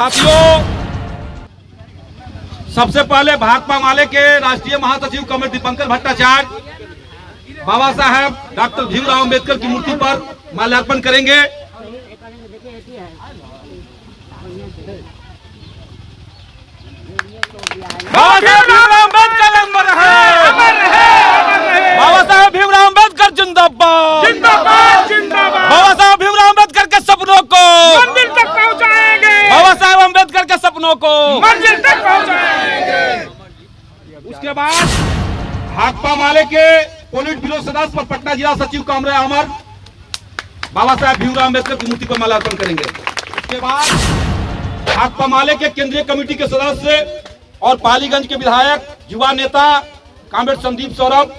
साथियों, सबसे पहले भाकपा माले के राष्ट्रीय महासचिव कॉमरेड दीपंकर भट्टाचार्य बाबा साहब डॉक्टर भीमराव अंबेडकर की मूर्ति पर माल्यार्पण करेंगे। बाबा साहब भीमराव अम्बेडकर अमर है। बाबा साहब भीमराव अम्बेडकर जिंदाबाद जिंदाबाद जिंदाबाद। बाबा साहब भीमराव अम्बेडकर के सपनों को मंजिल तक पहुंचाएंगे। बाबा साहब अम्बेडकर के सपनों को मंजिल तक पहुंचाएंगे। उसके बाद भाकपा माले के पोलिट ब्यूरो सदस्य और पटना जिला सचिव कॉमरेड अमर बाबा साहब भीमराव अम्बेडकर की मूर्ति पर माल्यार्पण करेंगे। उसके बाद भाकपा माले के केंद्रीय कमेटी के सदस्य और पालीगंज के विधायक युवा नेता कॉमरेड संदीप सौरभ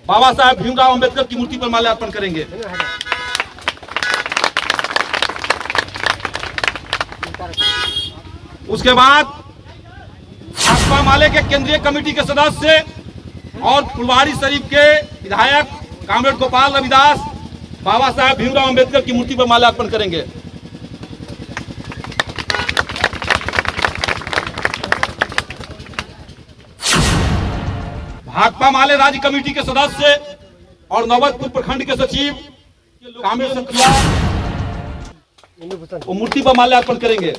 बाबा साहब भीमराव अंबेडकर की मूर्ति पर माल्यार्पण करेंगे। उसके बाद भाकपा माले के केंद्रीय कमेटी के सदस्य और फुलवारी शरीफ के विधायक कॉमरेड गोपाल रविदास बाबा साहब भीमराव अंबेडकर की मूर्ति पर माल्यार्पण करेंगे। भाकपा माले राज्य कमेटी के सदस्य और नौबतपुर प्रखंड के सचिव कामेश सखिया वो मूर्ति पर माल्यार्पण करेंगे।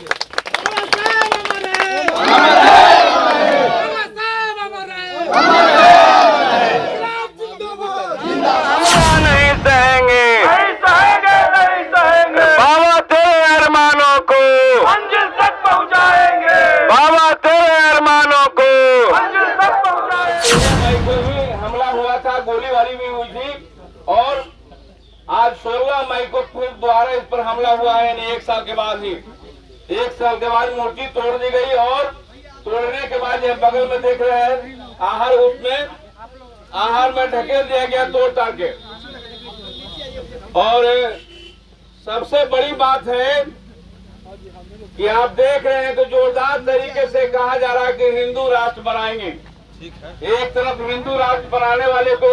नहीं सहेंगे बाबा तेरे अरमानों को मंजिल तक पहुंचाएंगे। बाबा तेरे अरमानों को मंजिल तक पहुंचाएंगे। हमला हुआ था, गोलीबारी भी हुई थी और आज 16 मई को फिर दोबारा इस पर हमला हुआ है। यानी एक साल के बाद मूर्ति तोड़ दी गई और तोड़ने के बाद ये बगल में देख रहे हैं आहार में ढकेल दिया गया तोड़ ताड़ के। और सबसे बड़ी बात है कि आप देख रहे हैं तो जोरदार तरीके से कहा जा रहा है कि हिंदू राष्ट्र बनाएंगे। एक तरफ हिंदू राष्ट्र बनाने वाले को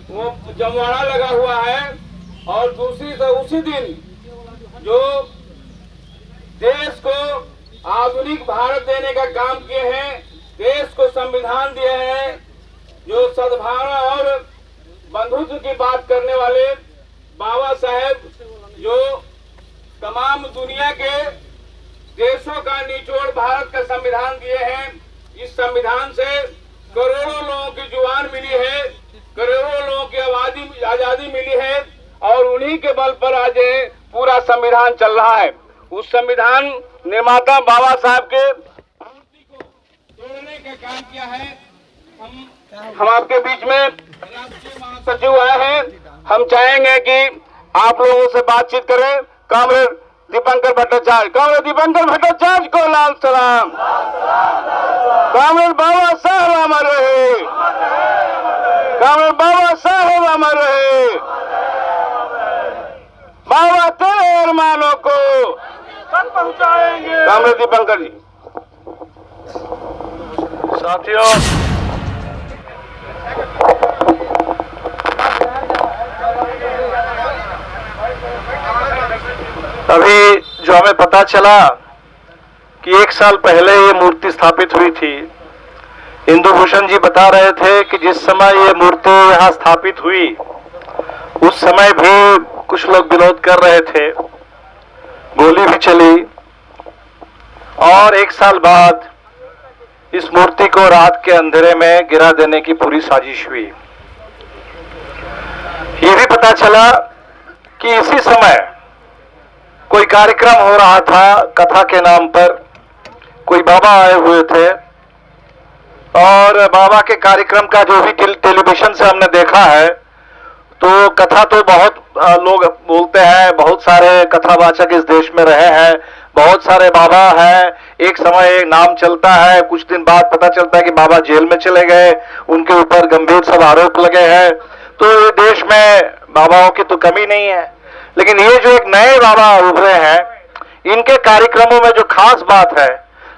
वो जमवाड़ा लगा हुआ है और दूसरी तरफ उसी दिन जो देश को आधुनिक भारत देने का काम किए हैं, देश को संविधान दिए हैं, जो सद्भावना और बंधुत्व की बात करने वाले बाबा साहेब जो तमाम दुनिया के देशों का निचोड़ भारत का संविधान दिए हैं। इस संविधान से करोड़ों लोगों की जुबान मिली है, करोड़ों लोगों की आजादी मिली है और उन्हीं के बल पर आज पूरा संविधान चल रहा है। उस संविधान निर्माता बाबा साहब के मूर्ति को तोड़ने का काम किया है। हम आपके बीच में राष्ट्रीय महासचिव आए हैं। हम चाहेंगे कि आप लोगों से बातचीत करें। कॉमरेड दीपंकर भट्टाचार्य को लाल सलाम। कॉमरेड बाबा साहब अमर रहे। कॉमरेड बाबा साहब अमर रहे। बाबा तेरे अरमानों को तक पहुंचाएंगे। कॉमरेड दीपंकर जी। साथियों, अभी जो हमें पता चला कि 1 साल पहले ये मूर्ति स्थापित हुई थी, इंदु भूषण जी बता रहे थे कि जिस समय ये मूर्ति यहाँ स्थापित हुई उस समय भी कुछ लोग विरोध कर रहे थे, गोली भी चली और 1 साल बाद इस मूर्ति को रात के अंधेरे में गिरा देने की पूरी साजिश हुई। ये भी पता चला कि इसी समय कोई कार्यक्रम हो रहा था कथा के नाम पर, कोई बाबा आए हुए थे और बाबा के कार्यक्रम का जो भी टेलीविजन से हमने देखा है तो कथा तो बहुत लोग बोलते हैं, बहुत सारे कथावाचक इस देश में रहे हैं, बहुत सारे बाबा हैं। एक समय एक नाम चलता है, कुछ दिन बाद पता चलता है कि बाबा जेल में चले गए, उनके ऊपर गंभीर सब आरोप लगे हैं। तो देश में बाबाओं की तो कमी नहीं है, लेकिन ये जो एक नए बाबा उभरे हैं, इनके कार्यक्रमों में जो खास बात है,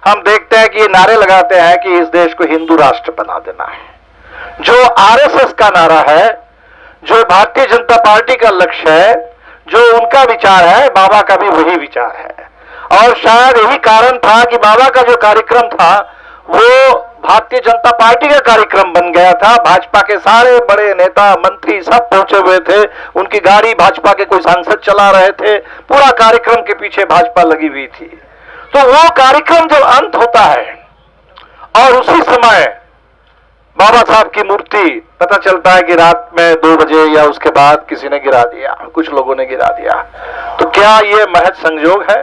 हम देखते हैं कि ये नारे लगाते हैं कि इस देश को हिंदू राष्ट्र बना देना है। जो आरएसएस का नारा है, जो भारतीय जनता पार्टी का लक्ष्य है, जो उनका विचार है, बाबा का भी वही विचार है। और शायद यही कारण था कि बाबा का जो कार्यक्रम था वो भारतीय जनता पार्टी का कार्यक्रम बन गया था। भाजपा के सारे बड़े नेता मंत्री सब पहुंचे हुए थे, उनकी गाड़ी भाजपा के कोई सांसद चला रहे थे, पूरा कार्यक्रम के पीछे भाजपा लगी हुई थी। तो वो कार्यक्रम जब अंत होता है और उसी समय बाबा साहब की मूर्ति पता चलता है कि रात में 2 बजे या उसके बाद किसी ने गिरा दिया, कुछ लोगों ने गिरा दिया। तो क्या ये महज संयोग है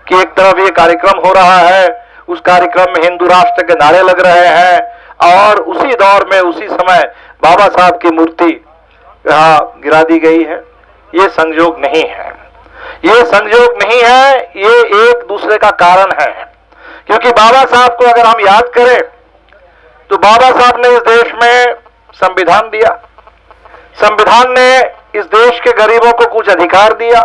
कि एक तरफ ये कार्यक्रम हो रहा है, उस कार्यक्रम में हिंदू राष्ट्र के नारे लग रहे हैं और उसी दौर में उसी समय बाबा साहब की मूर्ति यहाँ गिरा दी गई है? ये संयोग नहीं है, ये संयोग नहीं है, ये एक दूसरे का कारण है। क्योंकि बाबा साहब को अगर हम याद करें तो बाबा साहब ने इस देश में संविधान दिया, संविधान ने इस देश के गरीबों को कुछ अधिकार दिया,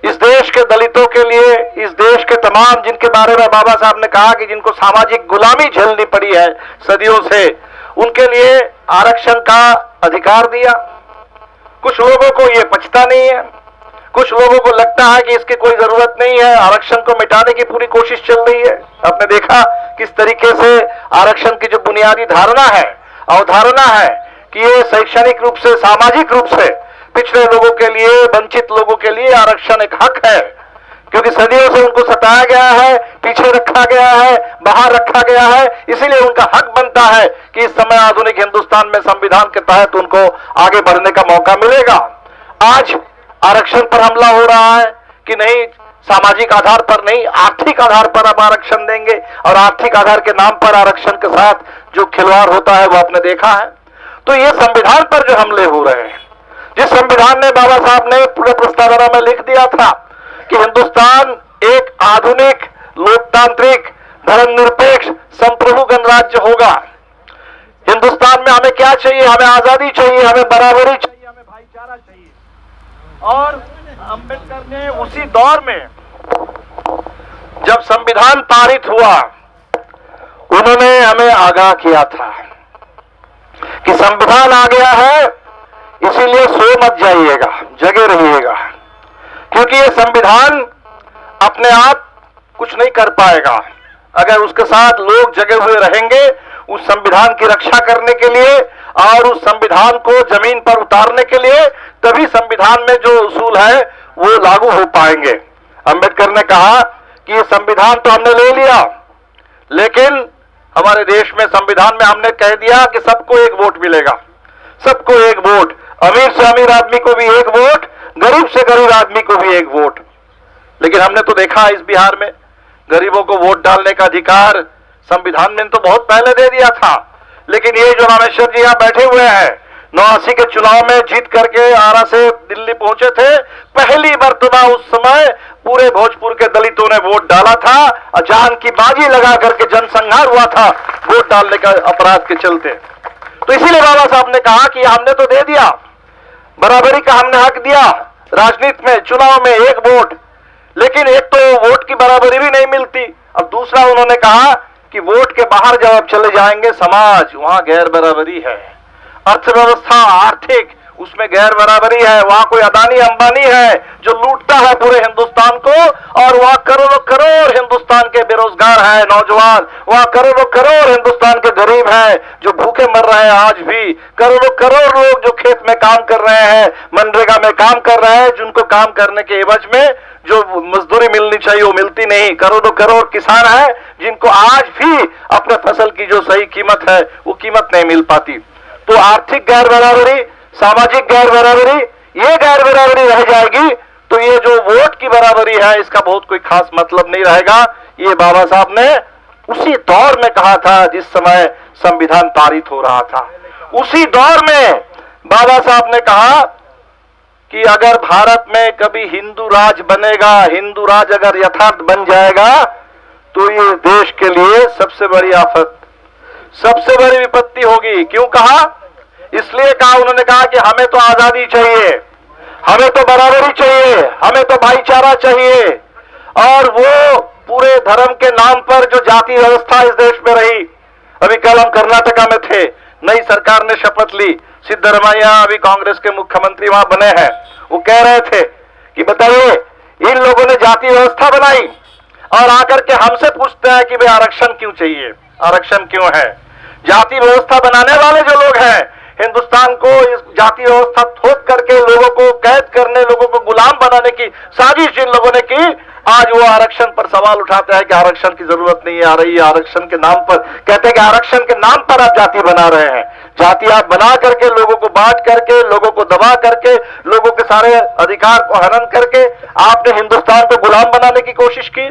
इस देश के दलितों के लिए, इस देश के तमाम जिनके बारे में बाबा साहब ने कहा कि जिनको सामाजिक गुलामी झेलनी पड़ी है सदियों से, उनके लिए आरक्षण का अधिकार दिया। कुछ लोगों को ये पचता नहीं है, कुछ लोगों को लगता है कि इसकी कोई जरूरत नहीं है, आरक्षण को मिटाने की पूरी कोशिश चल रही है। आपने देखा किस तरीके से आरक्षण की जो बुनियादी धारणा है, अवधारणा है कि ये शैक्षणिक रूप से, सामाजिक रूप से पिछड़े लोगों के लिए, वंचित लोगों के लिए आरक्षण एक हक है, क्योंकि सदियों से उनको सताया गया है, पीछे रखा गया है, बाहर रखा गया है, इसीलिए उनका हक बनता है कि इस समय आधुनिक हिंदुस्तान में संविधान के तहत उनको आगे बढ़ने का मौका मिलेगा। आज आरक्षण पर हमला हो रहा है कि नहीं, सामाजिक आधार पर नहीं, आर्थिक आधार पर अब आरक्षण देंगे, और आर्थिक आधार के नाम पर आरक्षण के साथ जो खिलवाड़ होता है वो आपने देखा है। तो ये संविधान पर जो हमले हो रहे हैं, जिस संविधान ने बाबा साहब ने पूरे प्रस्तावना में लिख दिया था कि हिंदुस्तान एक आधुनिक, लोकतांत्रिक, धर्मनिरपेक्ष, संप्रभु गणराज्य होगा। हिंदुस्तान में हमें क्या चाहिए? हमें आजादी चाहिए, हमें बराबरी चाहिए, हमें भाईचारा चाहिए। और अंबेडकर ने उसी दौर में जब संविधान पारित हुआ, उन्होंने हमें आगाह किया था कि संविधान आ गया है, इसीलिए सो मत जाइएगा, जगे रहिएगा, क्योंकि ये संविधान अपने आप कुछ नहीं कर पाएगा। अगर उसके साथ लोग जगे हुए रहेंगे उस संविधान की रक्षा करने के लिए और उस संविधान को जमीन पर उतारने के लिए, तभी संविधान में जो उसूल है वो लागू हो पाएंगे। अंबेडकर ने कहा कि ये संविधान तो हमने ले लिया, लेकिन हमारे देश में संविधान में हमने कह दिया कि सबको एक वोट मिलेगा, सबको एक वोट, अमीर से अमीर आदमी को भी एक वोट, गरीब से गरीब आदमी को भी एक वोट। लेकिन हमने तो देखा इस बिहार में गरीबों को वोट डालने का अधिकार संविधान ने तो बहुत पहले दे दिया था। लेकिन ये जो रामेश्वर जी यहाँ बैठे हुए हैं, 89 के चुनाव में जीत करके आरा से दिल्ली पहुंचे थे, पहली मर्तबा उस समय पूरे भोजपुर के दलितों ने वोट डाला था, और जान की बाजी लगा करके जनसंहार हुआ था वोट डालने का अपराध के चलते। तो इसीलिए बाबा साहब ने कहा कि हमने तो दे दिया, बराबरी का हमने हक दिया, राजनीति में, चुनाव में एक वोट, लेकिन एक तो वोट की बराबरी भी नहीं मिलती। अब दूसरा उन्होंने कहा कि वोट के बाहर जब आप चले जाएंगे समाज, वहां गैर बराबरी है, अर्थव्यवस्था, आर्थिक, उसमें गैर बराबरी है। वहां कोई अदानी अंबानी है जो लूटता है पूरे हिंदुस्तान को, और वहां करोड़ों करोड़ हिंदुस्तान के बेरोजगार हैं, नौजवान, वहां करोड़ों करोड़ हिंदुस्तान के गरीब हैं जो भूखे मर रहे हैं आज भी, करोड़ों करोड़ लोग जो खेत में काम कर रहे हैं, मनरेगा में काम कर रहे हैं, जिनको काम करने के एवज में जो मजदूरी मिलनी चाहिए वो मिलती नहीं, करोड़ों करोड़ किसान हैं जिनको आज भी अपने फसल की जो सही कीमत है वो कीमत नहीं मिल पाती। तो आर्थिक गैर बराबरी, सामाजिक गैर बराबरी, ये गैर बराबरी रह जाएगी तो ये जो वोट की बराबरी है इसका बहुत कोई खास मतलब नहीं रहेगा। ये बाबा साहब ने उसी दौर में कहा था जिस समय संविधान पारित हो रहा था। उसी दौर में बाबा साहब ने कहा कि अगर भारत में कभी हिंदू राज बनेगा, हिंदू राज अगर यथार्थ बन जाएगा तो ये देश के लिए सबसे बड़ी आफत, सबसे बड़ी विपत्ति होगी। क्यों कहा? इसलिए कहा, उन्होंने कहा कि हमें तो आजादी चाहिए, हमें तो बराबरी चाहिए, हमें तो भाईचारा चाहिए, और वो पूरे धर्म के नाम पर जो जाति व्यवस्था इस देश में रही। अभी कल हम कर्नाटका में थे, नई सरकार ने शपथ ली, सिद्धरमैया अभी कांग्रेस के मुख्यमंत्री वहां बने हैं, वो कह रहे थे कि बताइए इन लोगों ने जाति व्यवस्था बनाई, और आकर के हमसे पूछते हैं कि भाई आरक्षण क्यों चाहिए, आरक्षण क्यों है। जाति व्यवस्था बनाने वाले जो लोग हैं, हिंदुस्तान को इस जाति व्यवस्था थोप करके लोगों को कैद करने, लोगों को गुलाम बनाने की साजिश जिन लोगों ने की, आज वो आरक्षण पर सवाल उठाते हैं कि आरक्षण की जरूरत नहीं आ रही है। आरक्षण के नाम पर कहते हैं कि आरक्षण के नाम पर आप जाति बना रहे हैं। जाति आप बना करके, लोगों को बांट करके, लोगों को दबा करके, लोगों के सारे अधिकार को हनन करके आपने हिंदुस्तान को गुलाम बनाने की कोशिश की।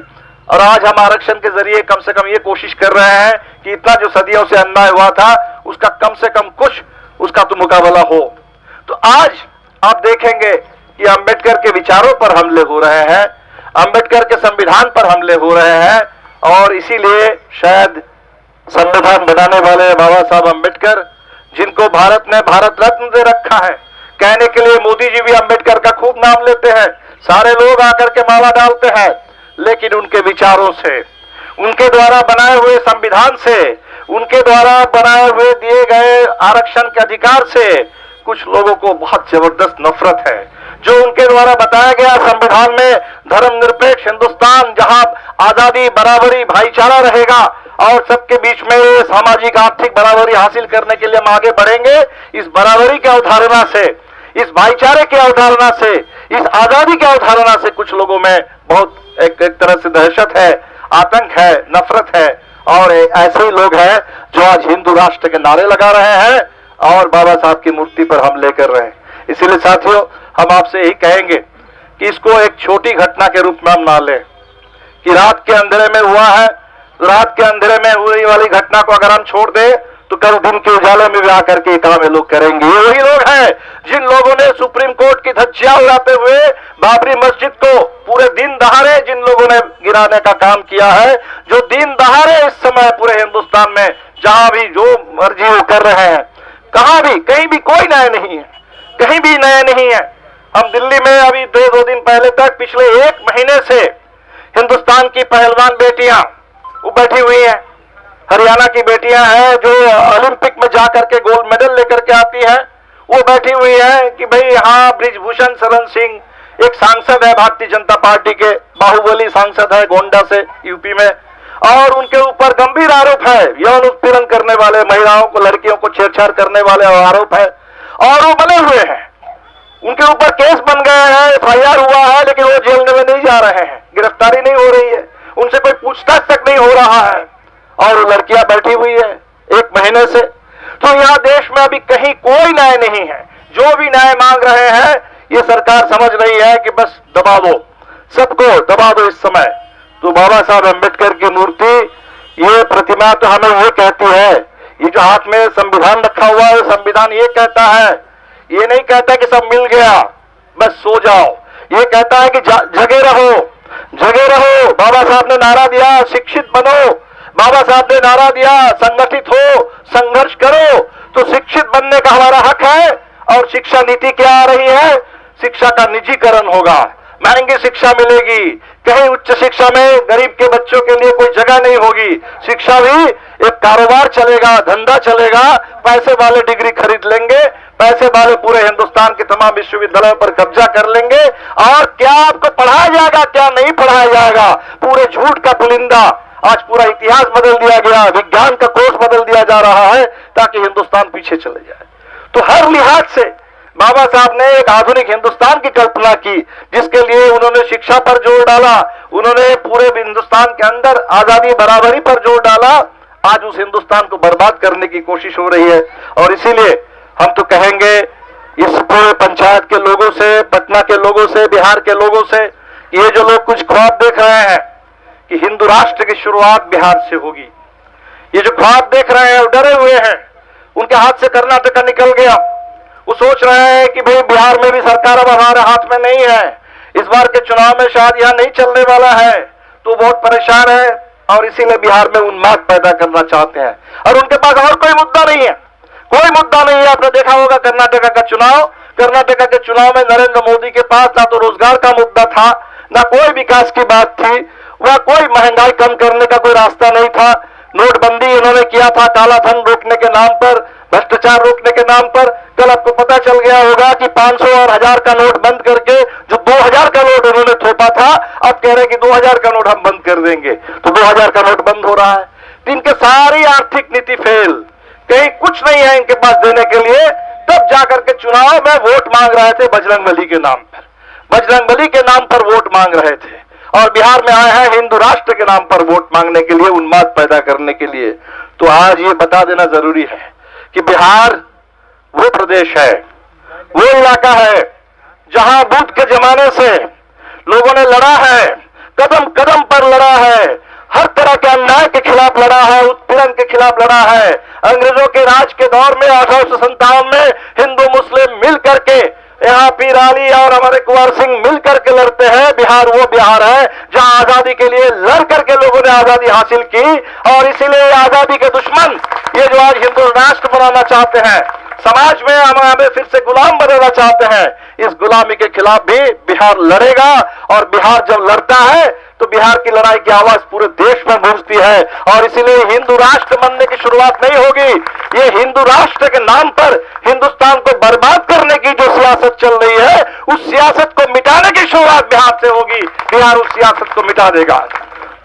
और आज हम आरक्षण के जरिए कम से कम ये कोशिश कर रहे हैं कि इतना जो सदियों से अन्याय हुआ था उसका कम से कम कुछ उसका तो मुकाबला हो। तो आज आप देखेंगे कि अंबेडकर के विचारों पर हमले हो रहे हैं, अंबेडकर के संविधान पर हमले हो रहे हैं, और इसीलिए शायद संविधान बनाने वाले बाबा साहब अंबेडकर, जिनको भारत ने भारत रत्न दे रखा है, कहने के लिए मोदी जी भी अंबेडकर का खूब नाम लेते हैं, सारे लोग आकर के माला डालते हैं, लेकिन उनके विचारों से, उनके द्वारा बनाए हुए संविधान से, उनके द्वारा बनाए हुए दिए गए आरक्षण के अधिकार से कुछ लोगों को बहुत जबरदस्त नफरत है। जो उनके द्वारा बताया गया संविधान में धर्मनिरपेक्ष हिंदुस्तान, जहां आजादी, बराबरी, भाईचारा रहेगा और सबके बीच में सामाजिक आर्थिक बराबरी हासिल करने के लिए हम आगे बढ़ेंगे, इस बराबरी की अवधारणा से, इस भाईचारे की अवधारणा से, इस आजादी की अवधारणा से कुछ लोगों में बहुत एक तरह से दहशत है, आतंक है, नफरत है। और ऐसे ही लोग हैं जो आज हिंदू राष्ट्र के नारे लगा रहे हैं और बाबा साहब की मूर्ति पर हमले कर रहे हैं। इसीलिए साथियों, हम आपसे यही कहेंगे कि इसको एक छोटी घटना के रूप में हम ना लें कि रात के अंधेरे में हुआ है, रात के अंधेरे में हुई वाली घटना को अगर हम छोड़ दें तो कल दिन के उजाले में भी आकर के काम ये लोग करेंगे। ये वही लोग हैं जिन लोगों ने सुप्रीम कोर्ट की धज्जियां उड़ाते हुए बाबरी मस्जिद को पूरे दिन दहाड़े जिन लोगों ने गिराने का काम किया है, जो दिन दहाड़े इस समय पूरे हिंदुस्तान में जहां भी जो मर्जी वो कर रहे हैं, कहां भी कहीं भी कोई न्याय नहीं है, कहीं भी न्याय नहीं है। हम दिल्ली में अभी दो दिन पहले तक, पिछले 1 महीने से हिंदुस्तान की पहलवान बेटियां वो बैठी हुई हैं, हरियाणा की बेटियां हैं जो ओलंपिक में जाकर के गोल्ड मेडल लेकर के आती हैं, वो बैठी हुई है कि भाई यहाँ ब्रिजभूषण शरण सिंह एक सांसद है भारतीय जनता पार्टी के, बाहुबली सांसद है गोंडा से यूपी में, और उनके ऊपर गंभीर आरोप है, यौन उत्पीड़न करने वाले, महिलाओं को, लड़कियों को छेड़छाड़ करने वाले आरोप है, और वो बने हुए हैं, उनके ऊपर केस बन गए हैं, FIR हुआ है, लेकिन वो जेल में नहीं जा रहे हैं, गिरफ्तारी नहीं हो रही है, उनसे कोई पूछताछ तक नहीं हो रहा है, और वो लड़कियां बैठी हुई है 1 महीने से। तो यहाँ देश में अभी कहीं कोई न्याय नहीं है। जो भी न्याय मांग रहे हैं ये सरकार समझ रही है कि बस दबा दो, सबको दबा दो इस समय। तो बाबा साहब अम्बेडकर की मूर्ति, ये प्रतिमा तो हमें ये कहती है, ये जो हाथ में संविधान रखा हुआ है, संविधान ये कहता है, ये नहीं कहता कि सब मिल गया बस सो जाओ, ये कहता है कि जगे रहो, जगे रहो। बाबा साहब ने नारा दिया शिक्षित बनो, बाबा साहब ने नारा दिया संगठित हो, संघर्ष करो। तो शिक्षित बनने का हमारा हक है, और शिक्षा नीति क्या आ रही है, शिक्षा का निजीकरण होगा, महंगी शिक्षा मिलेगी, कहीं उच्च शिक्षा में गरीब के बच्चों के लिए कोई जगह नहीं होगी, शिक्षा भी एक कारोबार चलेगा, धंधा चलेगा, पैसे वाले डिग्री खरीद लेंगे, पैसे वाले पूरे हिंदुस्तान के तमाम विश्वविद्यालयों पर कब्जा कर लेंगे, और क्या आपको पढ़ाया जाएगा क्या नहीं पढ़ाया जाएगा, पूरे झूठ का पुलिंदा। आज पूरा इतिहास बदल दिया गया, विज्ञान का कोर्स बदल दिया जा रहा है ताकि हिंदुस्तान पीछे चले जाए। तो हर लिहाज से बाबा साहब ने एक आधुनिक हिंदुस्तान की कल्पना की, जिसके लिए उन्होंने शिक्षा पर जोर डाला, उन्होंने पूरे हिंदुस्तान के अंदर आजादी बराबरी पर जोर डाला। आज उस हिंदुस्तान को बर्बाद करने की कोशिश हो रही है, और इसीलिए हम तो कहेंगे इस पूरे पंचायत के लोगों से, पटना के लोगों से, बिहार के लोगों से, ये जो लोग कुछ ख्वाब देख रहे हैं कि हिंदू राष्ट्र की शुरुआत बिहार से होगी, ये जो ख्वाब देख रहे हैं वो डरे हुए हैं, उनके हाथ से कर्नाटका निकल गया। वो सोच रहे हैं कि भाई बिहार में भी सरकार अब हमारे हाथ में नहीं है, इस बार के चुनाव में शायद यहां नहीं चलने वाला है, तो बहुत परेशान है, और इसीलिए बिहार में उन्माद पैदा करना चाहते हैं। और उनके पास और कोई मुद्दा नहीं है, कोई मुद्दा नहीं है। आपने देखा होगा कर्नाटका का चुनाव, कर्नाटका के चुनाव में नरेंद्र मोदी के पास ना तो रोजगार का मुद्दा था, ना कोई विकास की बात थी, वह कोई महंगाई कम करने का कोई रास्ता नहीं था। नोटबंदी इन्होंने किया था काला धन रोकने के नाम पर, भ्रष्टाचार रोकने के नाम पर। कल आपको पता चल गया होगा कि 500 और 1000 का नोट बंद करके जो 2000 का नोट उन्होंने थोपा था, अब कह रहे हैं कि 2000 का नोट हम बंद कर देंगे, तो 2000 का नोट बंद हो रहा है। तो इनके सारी आर्थिक नीति फेल, कहीं कुछ नहीं है इनके पास देने के लिए। तब जाकर के चुनाव में वोट मांग रहे थे बजरंगबली के नाम पर, बजरंगबली के नाम पर वोट मांग रहे थे, और बिहार में आए हैं हिंदू राष्ट्र के नाम पर वोट मांगने के लिए, उन्माद पैदा करने के लिए। तो आज ये बता देना जरूरी है कि बिहार वो प्रदेश है, वो इलाका है जहां बुद्ध के जमाने से लोगों ने लड़ा है, कदम कदम पर लड़ा है, हर तरह के अन्याय के खिलाफ लड़ा है, उत्पीड़न के खिलाफ लड़ा है। अंग्रेजों के राज के दौर में 1857 में हिंदू मुस्लिम मिल करके, यहाँ पीर अली और हमारे कुंवर सिंह मिल करके लड़ते हैं। बिहार वो बिहार है जहां आजादी के लिए लड़ करके लोगों ने आजादी हासिल की, और इसीलिए आजादी के दुश्मन ये जो आज हिंदू राष्ट्र बनाना चाहते हैं, समाज में हमें फिर से गुलाम बनाना चाहते हैं, इस गुलामी के खिलाफ भी बिहार लड़ेगा। और बिहार जब लड़ता है तो बिहार की लड़ाई की आवाज पूरे देश में गूंजती है, और इसीलिए हिंदू राष्ट्र बनने की शुरुआत नहीं होगी। ये हिंदू राष्ट्र के नाम पर हिंदुस्तान को बर्बाद करने की जो सियासत चल रही है, उस सियासत को मिटाने की शुरुआत बिहार से होगी। बिहार उस सियासत को मिटा देगा।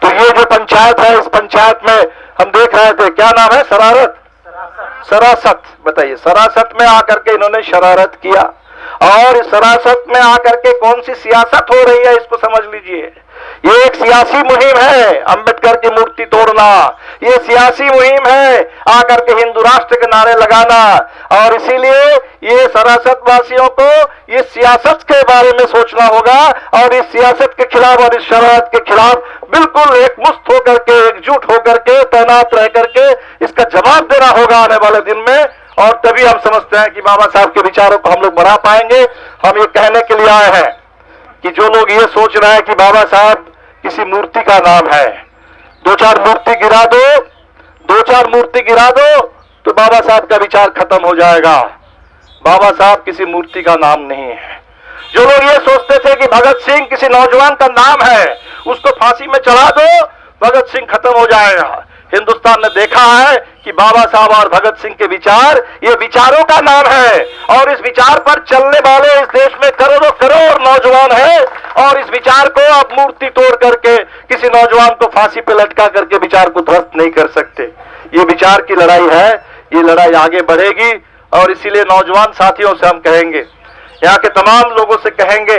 तो ये जो पंचायत है, इस पंचायत में हम देख रहे थे, क्या नाम है, सरासत। बताइए, सरासत में आकर के इन्होंने शरारत किया, और इस सरासत में आकर के कौन सी सियासत हो रही है इसको समझ लीजिए। ये एक सियासी मुहिम है, अंबेडकर की मूर्ति तोड़ना, ये सियासी मुहिम है आकर के हिंदू राष्ट्र के नारे लगाना। और इसीलिए ये सरासत वासियों को ये सियासत के बारे में सोचना होगा, और इस सियासत के खिलाफ और इस शरारत के खिलाफ बिल्कुल एकमुश्त होकर के, एकजुट होकर के, तैनात रह करके इसका जवाब देना होगा आने वाले दिन में। और तभी हम समझते हैं कि बाबा साहब के विचारों को हम लोग बढ़ा पाएंगे। हम ये कहने के लिए आए हैं कि जो लोग ये सोच रहे हैं कि बाबा साहब किसी मूर्ति का नाम है, दो चार मूर्ति गिरा दो तो बाबा साहब का विचार खत्म हो जाएगा। बाबा साहब किसी मूर्ति का नाम नहीं है। जो लोग ये सोचते थे कि भगत सिंह किसी नौजवान का नाम है, उसको फांसी में चढ़ा दो, भगत सिंह खत्म हो जाएगा। हिंदुस्तान ने देखा है कि बाबा साहब और भगत सिंह के विचार, ये विचारों का नाम है, और इस विचार पर चलने वाले इस देश में करोड़ों करोड़ नौजवान हैं, और इस विचार को आप मूर्ति तोड़ करके किसी नौजवान को फांसी पे लटका करके विचार को ध्वस्त नहीं कर सकते। ये विचार की लड़ाई है, ये लड़ाई आगे बढ़ेगी। और इसीलिए नौजवान साथियों से हम कहेंगे, यहाँ के तमाम लोगों से कहेंगे,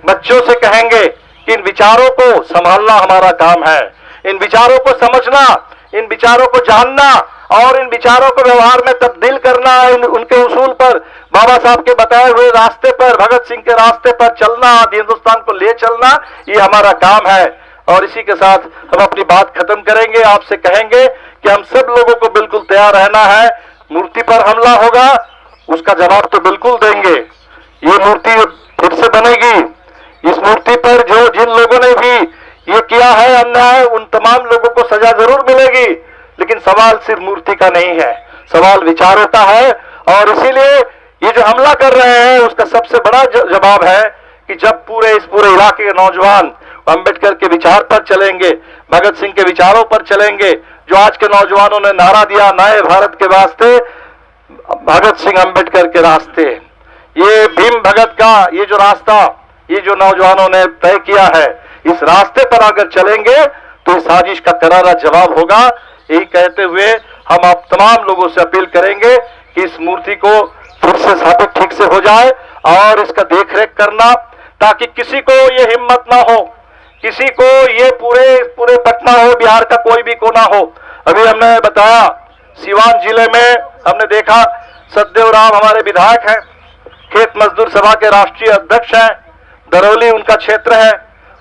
बच्चों से कहेंगे कि इन विचारों को संभालना हमारा काम है, इन विचारों को समझना, इन विचारों को जानना, और इन विचारों को व्यवहार में तब्दील करना, उनके उसूल पर, बाबा साहब के बताए हुए रास्ते पर, भगत सिंह के रास्ते पर चलना, हिंदुस्तान को ले चलना, ये हमारा काम है। और इसी के साथ हम अपनी बात खत्म करेंगे। आपसे कहेंगे कि हम सब लोगों को बिल्कुल तैयार रहना है। मूर्ति पर हमला होगा, उसका जवाब तो बिल्कुल देंगे। ये मूर्ति फिर से बनेगी। इस मूर्ति पर जो जिन लोगों ने भी ये किया है अन्याय, उन तमाम लोगों को सजा जरूर मिलेगी। लेकिन सवाल सिर्फ मूर्ति का नहीं है, सवाल विचारों का है। और इसीलिए ये जो हमला कर रहे हैं उसका सबसे बड़ा जवाब है कि जब इस पूरे इलाके के नौजवान अंबेडकर के विचार पर चलेंगे, भगत सिंह के विचारों पर चलेंगे, जो आज के नौजवानों ने नारा दिया नए भारत के वास्ते, भगत सिंह अंबेडकर के रास्ते, ये भीम भगत का ये जो रास्ता, ये जो नौजवानों ने तय किया है, इस रास्ते पर अगर चलेंगे तो इस साजिश का करारा जवाब होगा। यही कहते हुए हम आप तमाम लोगों से अपील करेंगे कि इस मूर्ति को फिर से स्थापित ठीक से हो जाए, और इसका देखरेख करना, ताकि किसी को ये हिम्मत ना हो, किसी को ये पूरे पटना हो, बिहार का कोई भी कोना हो। अभी हमने बताया सीवान जिले में हमने देखा सतदेव राम हमारे विधायक हैं, खेत मजदूर सभा के राष्ट्रीय अध्यक्ष हैं, दरौली उनका क्षेत्र है।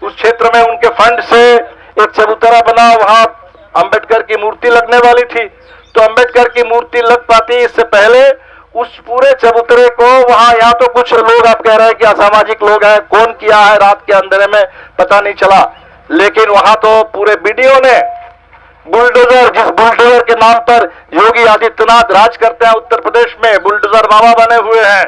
उस क्षेत्र में उनके फंड से एक चबूतरा बना, वहां अंबेडकर की मूर्ति लगने वाली थी। तो अंबेडकर की मूर्ति लग पाती इससे पहले उस पूरे चबूतरे को वहां, या तो कुछ लोग आप कह रहे हैं कि असामाजिक लोग हैं, कौन किया है रात के अंधेरे में पता नहीं चला, लेकिन वहां तो पूरे बीडीओ ने बुलडोजर, जिस बुलडोजर के नाम पर योगी आदित्यनाथ राज करते हैं उत्तर प्रदेश में, बुलडोजर बाबा बने हुए हैं,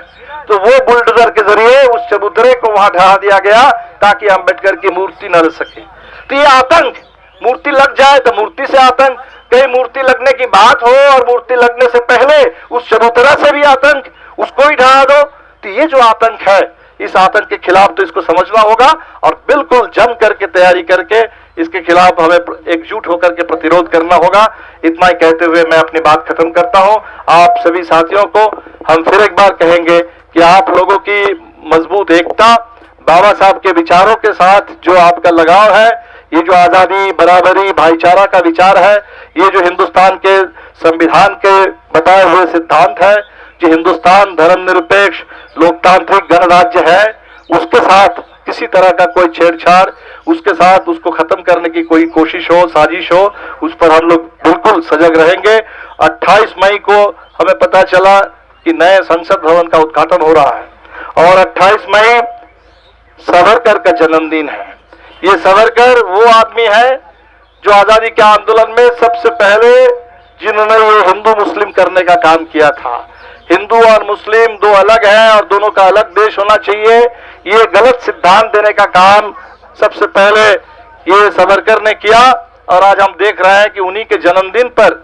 तो वो बुलडोजर के जरिए उस चबूतरे को वहां ढहा दिया गया ताकि अंबेडकर की मूर्ति न लग सके। तो ये आतंक, मूर्ति लग जाए तो मूर्ति से आतंक, कहीं मूर्ति लगने की बात हो और मूर्ति लगने से पहले उस चबूतरा से भी आतंक, उसको ही ढहा दो। तो ये जो आतंक है, इस आतंक के खिलाफ तो इसको समझना होगा और बिल्कुल जम करके तैयारी करके इसके खिलाफ हमें एकजुट होकर के प्रतिरोध करना होगा। इतना ही कहते हुए मैं अपनी बात खत्म करता हूं। आप सभी साथियों को हम फिर एक बार कहेंगे कि आप लोगों की मजबूत एकता, बाबा साहब के विचारों के साथ जो आपका लगाव है, ये जो आजादी, बराबरी, भाईचारा का विचार है, ये जो हिंदुस्तान के संविधान के बताए हुए सिद्धांत है, जो हिंदुस्तान धर्मनिरपेक्ष लोकतांत्रिक गणराज्य है, उसके साथ किसी तरह का कोई छेड़छाड़, उसके साथ उसको खत्म करने की कोई कोशिश हो, साजिश हो, उस पर हम लोग बिल्कुल सजग रहेंगे। 28 मई को हमें पता चला कि नए संसद भवन का उद्घाटन हो रहा है और 28 मई सावरकर का जन्मदिन है। ये सावरकर वो आदमी है जो आजादी के आंदोलन में सबसे पहले जिन्होंने ये हिंदू मुस्लिम करने का काम किया था। हिंदू और मुस्लिम दो अलग हैं और दोनों का अलग देश होना चाहिए, ये गलत सिद्धांत देने का काम सबसे पहले ये सावरकर ने किया और आज हम देख रहे हैं कि उन्हीं के जन्मदिन पर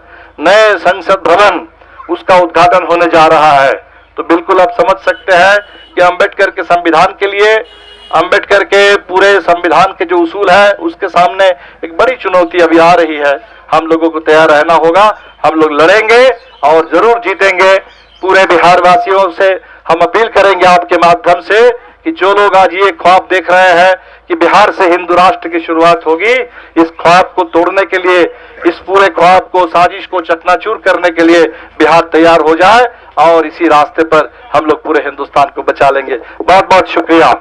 नए संसद भवन उसका उद्घाटन होने जा रहा है। तो बिल्कुल आप समझ सकते हैं कि अंबेडकर के संविधान के लिए, अंबेडकर के पूरे संविधान के जो उसूल है उसके सामने एक बड़ी चुनौती अभी आ रही है। हम लोगों को तैयार रहना होगा, हम लोग लड़ेंगे और जरूर जीतेंगे। पूरे बिहार वासियों से हम अपील करेंगे आपके माध्यम से कि जो लोग आज ये ख्वाब देख रहे हैं कि बिहार से हिंदू राष्ट्र की शुरुआत होगी, इस ख्वाब को तोड़ने के लिए, इस पूरे ख्वाब को, साजिश को चकनाचूर करने के लिए बिहार तैयार हो जाए और इसी रास्ते पर हम लोग पूरे हिंदुस्तान को बचा लेंगे। बहुत बहुत शुक्रिया।